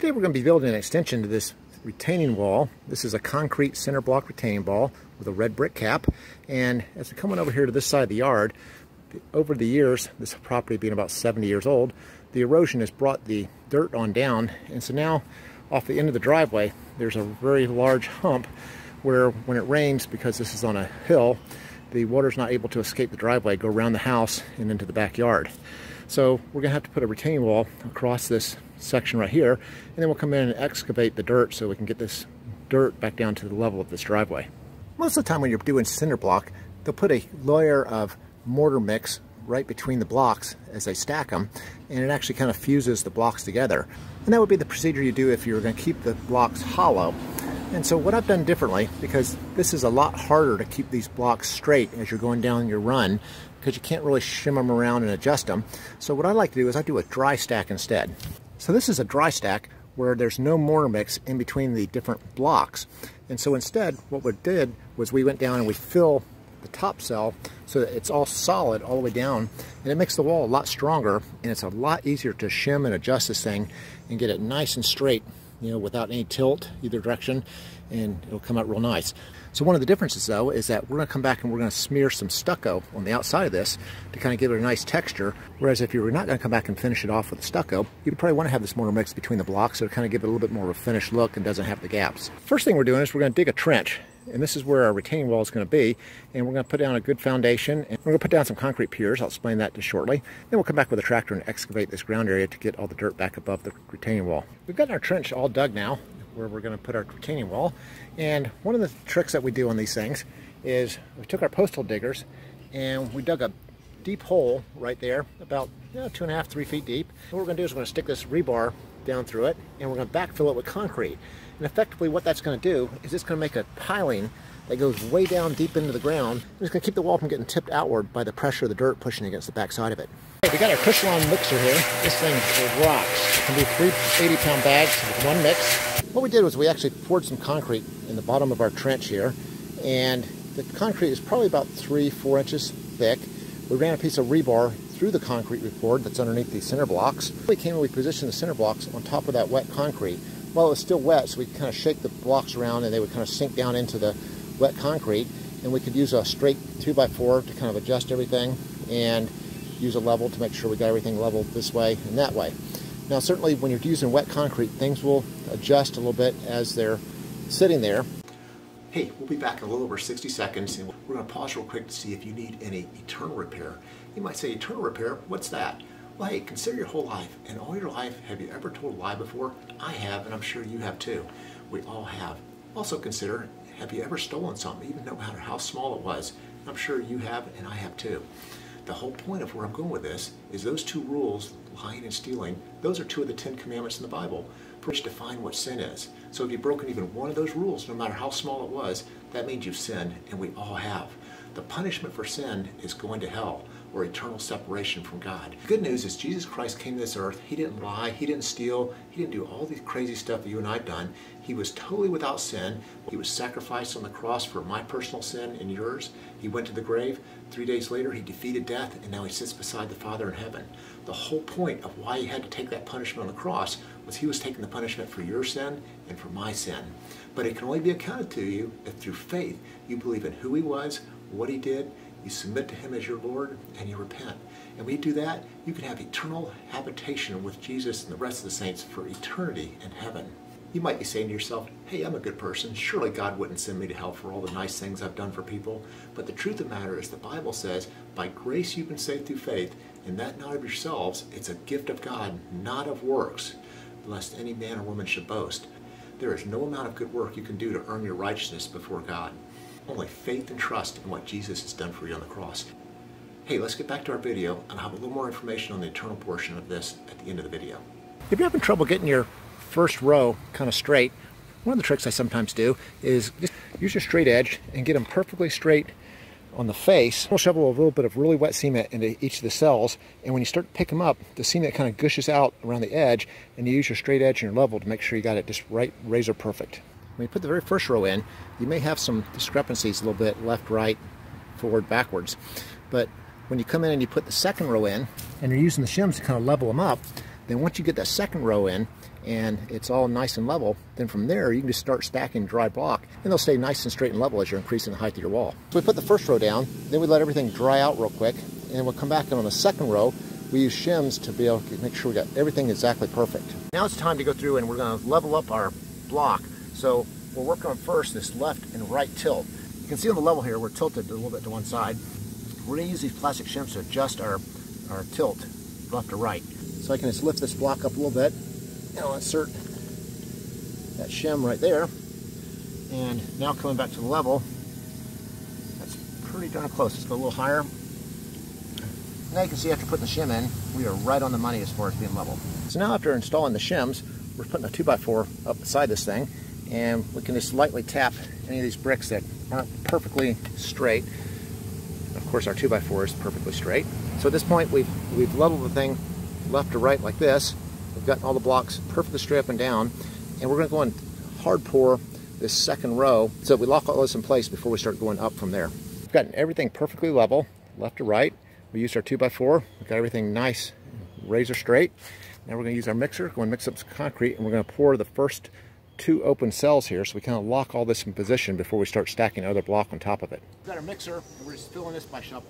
Today we're going to be building an extension to this retaining wall. This is a concrete Cinderblock retaining wall with a red brick cap. And as we're coming over here to this side of the yard, over the years, this property being about 70 years old, the erosion has brought the dirt on down. And so now off the end of the driveway, there's a very large hump where when it rains, because this is on a hill, the water's not able to escape the driveway, go around the house and into the backyard. So we're going to have to put a retaining wall across this section right here, and then we'll come in and excavate the dirt so we can get this dirt back down to the level of this driveway. Most of the time when you're doing cinder block, they'll put a layer of mortar mix right between the blocks as they stack them, and it actually kind of fuses the blocks together. And that would be the procedure you do if you were going to keep the blocks hollow. And so what I've done differently, because this is a lot harder to keep these blocks straight as you're going down your run, because you can't really shim them around and adjust them. So what I like to do is I do a dry stack instead. So this is a dry stack where there's no mortar mix in between the different blocks. And so instead, what we did was we went down and we fill the top cell so that it's all solid all the way down, and it makes the wall a lot stronger, and it's a lot easier to shim and adjust this thing and get it nice and straight, you know, without any tilt either direction, and it'll come out real nice. So one of the differences though is that we're going to come back and we're going to smear some stucco on the outside of this to kind of give it a nice texture, whereas if you were not going to come back and finish it off with the stucco, you'd probably want to have this mortar mix between the blocks so to kind of give it a little bit more of a finished look and doesn't have the gaps. First thing we're doing is we're going to dig a trench, and this is where our retaining wall is going to be, and we're going to put down a good foundation, and we're going to put down some concrete piers. I'll explain that just shortly. Then we'll come back with a tractor and excavate this ground area to get all the dirt back above the retaining wall. We've got our trench all dug now, where we're going to put our retaining wall. And one of the tricks that we do on these things is we took our postal diggers and we dug a deep hole right there, about 2.5 to 3 feet deep. And what we're going to do is we're going to stick this rebar down through it, and we're going to backfill it with concrete. And effectively what that's going to do is it's going to make a piling that goes way down deep into the ground. And it's going to keep the wall from getting tipped outward by the pressure of the dirt pushing against the back side of it. We got our Cushionline mixer here. This thing rocks. It can be 3 80-pound bags with one mix. What we did was we actually poured some concrete in the bottom of our trench here, and the concrete is probably about 3-4 inches thick. We ran a piece of rebar through the concrete we poured that's underneath these cinder blocks. We came and we positioned the cinder blocks on top of that wet concrete. While it was still wet, so we kind of shake the blocks around and they would kind of sink down into the wet concrete, and we could use a straight 2x4 to kind of adjust everything and use a level to make sure we got everything leveled this way and that way. Now certainly when you're using wet concrete, things will adjust a little bit as they're sitting there. Hey, we'll be back in a little over 60 seconds, and we're going to pause real quick to see if you need any eternal repair. You might say, eternal repair? What's that? Well, hey, consider your whole life. In all your life, have you ever told a lie before? I have, and I'm sure you have too. We all have. Also consider, have you ever stolen something, even no matter how small it was? I'm sure you have, and I have too. The whole point of where I'm going with this is those two rules, lying and stealing, those are 2 of the 10 commandments in the Bible, which define what sin is. So if you've broken even one of those rules, no matter how small it was, that means you've sinned, and we all have. The punishment for sin is going to hell, or eternal separation from God. The good news is Jesus Christ came to this earth. He didn't lie, he didn't steal, he didn't do all these crazy stuff that you and I've done. He was totally without sin. He was sacrificed on the cross for my personal sin and yours. He went to the grave. 3 days later, he defeated death, and now he sits beside the Father in heaven. The whole point of why he had to take that punishment on the cross was he was taking the punishment for your sin and for my sin. But it can only be accounted to you if through faith you believe in who he was, what he did, you submit to him as your Lord, and you repent. And when you do that, you can have eternal habitation with Jesus and the rest of the saints for eternity in heaven. You might be saying to yourself, hey, I'm a good person. Surely God wouldn't send me to hell for all the nice things I've done for people. But the truth of the matter is the Bible says, by grace you've been saved through faith, and that not of yourselves. It's a gift of God, not of works, lest any man or woman should boast. There is no amount of good work you can do to earn your righteousness before God. Only faith and trust in what Jesus has done for you on the cross. Hey, let's get back to our video, and I'll have a little more information on the eternal portion of this at the end of the video. If you're having trouble getting your first row kind of straight, one of the tricks I sometimes do is just use your straight edge and get them perfectly straight on the face. We'll shovel a little bit of really wet cement into each of the cells, and when you start to pick them up, the cement kind of gushes out around the edge, and you use your straight edge and your level to make sure you got it just right, razor perfect. When you put the very first row in, you may have some discrepancies a little bit, left, right, forward, backwards. But when you come in and you put the second row in, and you're using the shims to kind of level them up, then once you get that second row in, and it's all nice and level, then from there you can just start stacking dry block, and they'll stay nice and straight and level as you're increasing the height of your wall. So we put the first row down, then we let everything dry out real quick, and we'll come back in on the second row. We use shims to be able to make sure we got everything exactly perfect. Now it's time to go through and we're going to level up our block. So we're working on first this left and right tilt. You can see on the level here we're tilted a little bit to one side. We're going to use these plastic shims to adjust our tilt left to right. So I can just lift this block up a little bit, and I'll insert that shim right there. And now coming back to the level, that's pretty darn close. Let's go a little higher. Now you can see after putting the shim in, we are right on the money as far as being level. So now after installing the shims, we're putting a 2x4 up beside this thing, and we can just lightly tap any of these bricks that aren't perfectly straight. Of course our 2x4 is perfectly straight. So at this point we've leveled the thing left to right like this. We've gotten all the blocks perfectly straight up and down, and we're going to go and hard pour this second row so we lock all this in place before we start going up from there. We've gotten everything perfectly level, left to right. We used our 2x4, we've got everything nice, razor straight. Now we're going to use our mixer, go and mix up some concrete, and we're going to pour the first 2 open cells here so we kind of lock all this in position before we start stacking other block on top of it. We've got our mixer, and we're just filling this by shovel.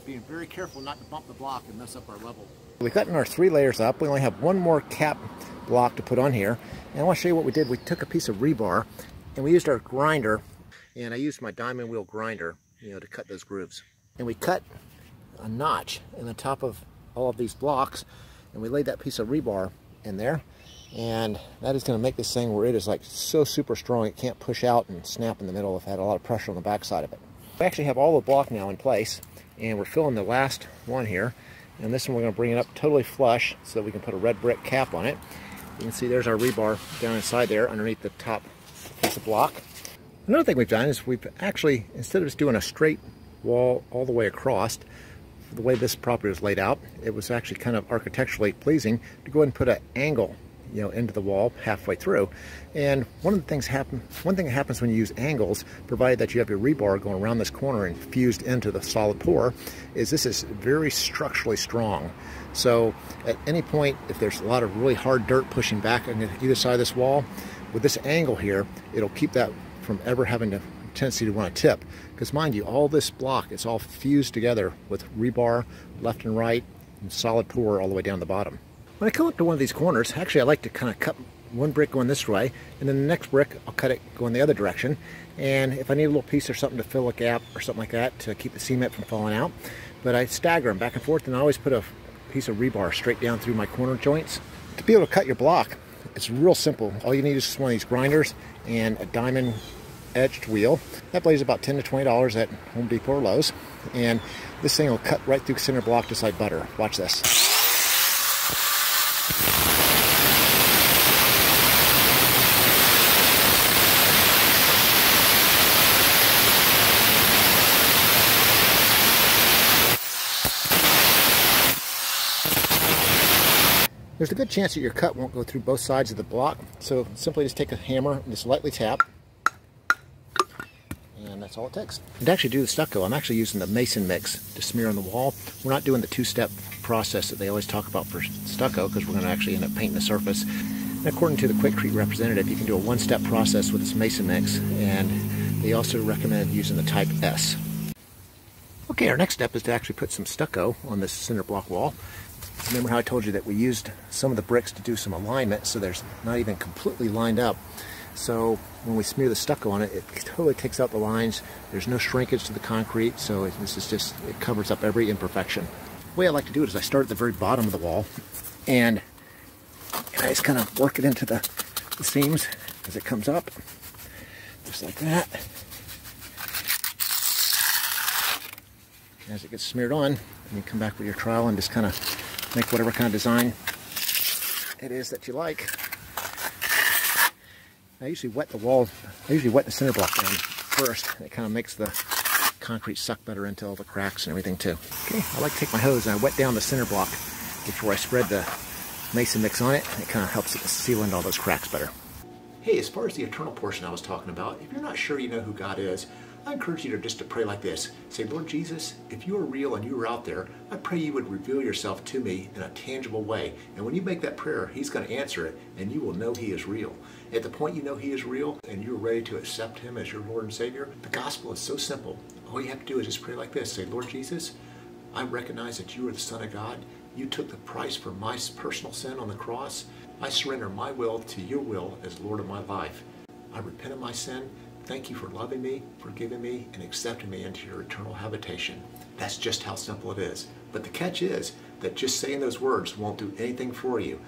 Being very careful not to bump the block and mess up our level. We've gotten our 3 layers up. We only have one more cap block to put on here. And I want to show you what we did. We took a piece of rebar and we used our grinder, and I used my diamond wheel grinder, to cut those grooves. And we cut a notch in the top of all of these blocks, and we laid that piece of rebar in there, and that is going to make this thing where it is like so super strong it can't push out and snap in the middle. It had a lot of pressure on the back side of it. We actually have all the block now in place, and we're filling the last one here, and this one we're going to bring it up totally flush so that we can put a red brick cap on it. You can see there's our rebar down inside there underneath the top piece of block. Another thing we've done is we've actually, instead of just doing a straight wall all the way across, the way this property was laid out, it was actually kind of architecturally pleasing to go ahead and put an angle, into the wall halfway through. And one thing that happens when you use angles, provided that you have your rebar going around this corner and fused into the solid pour, is this is very structurally strong. So at any point, if there's a lot of really hard dirt pushing back on either side of this wall, with this angle here, it'll keep that from ever having a tendency to want to tip. Because mind you, all this block, it's all fused together with rebar left and right and solid pour all the way down the bottom. When I come up to one of these corners, actually I like to kind of cut one brick going this way, and then the next brick I'll cut it going the other direction. And if I need a little piece or something to fill a gap or something like that to keep the cement from falling out, but I stagger them back and forth, and I always put a piece of rebar straight down through my corner joints. To be able to cut your block, it's real simple. All you need is just one of these grinders and a diamond edged wheel. That blade is about $10 to $20 at Home Depot or Lowe's, and this thing will cut right through Cinderblock just like butter. Watch this. There's a good chance that your cut won't go through both sides of the block, so simply just take a hammer and just lightly tap, and that's all it takes. And to actually do the stucco, I'm actually using the mason mix to smear on the wall. We're not doing the 2-step process that they always talk about for stucco, because we're going to actually end up painting the surface. And according to the Quikrete representative, you can do a 1-step process with this mason mix, and they also recommend using the type S. Okay, our next step is to actually put some stucco on this cinder block wall. Remember how I told you that we used some of the bricks to do some alignment, so there's not even completely lined up. So when we smear the stucco on it, it totally takes out the lines. There's no shrinkage to the concrete, so it covers up every imperfection. The way I like to do it is I start at the very bottom of the wall, and I just kind of work it into the seams as it comes up, just like that. As it gets smeared on, you come back with your trowel and just kind of make whatever kind of design it is that you like. I usually wet the wall, I usually wet the cinder block down first. It kind of makes the concrete suck better into all the cracks and everything too. Okay, I like to take my hose and I wet down the cinder block before I spread the mason mix on it. It kind of helps it seal into all those cracks better. Hey, as far as the eternal portion I was talking about, if you're not sure you know who God is, I encourage you to just to pray like this. Say, Lord Jesus, if you are real and you are out there, I pray you would reveal yourself to me in a tangible way. And when you make that prayer, he's going to answer it, and you will know he is real. At the point you know he is real and you're ready to accept him as your Lord and Savior, the gospel is so simple. All you have to do is just pray like this. Say, Lord Jesus, I recognize that you are the Son of God. You took the price for my personal sin on the cross. I surrender my will to your will as Lord of my life. I repent of my sin. Thank you for loving me, forgiving me, and accepting me into your eternal habitation. That's just how simple it is. But the catch is that just saying those words won't do anything for you,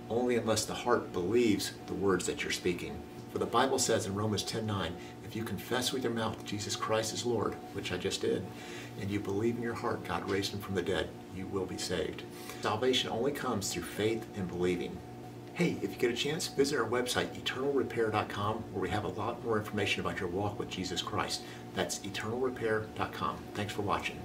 only unless the heart believes the words that you're speaking. For the Bible says in Romans 10:9, if you confess with your mouth Jesus Christ is Lord, which I just did, and you believe in your heart God raised him from the dead, you will be saved. Salvation only comes through faith and believing. Hey, if you get a chance, visit our website, eternalrepair.com, where we have a lot more information about your walk with Jesus Christ. That's eternalrepair.com. Thanks for watching.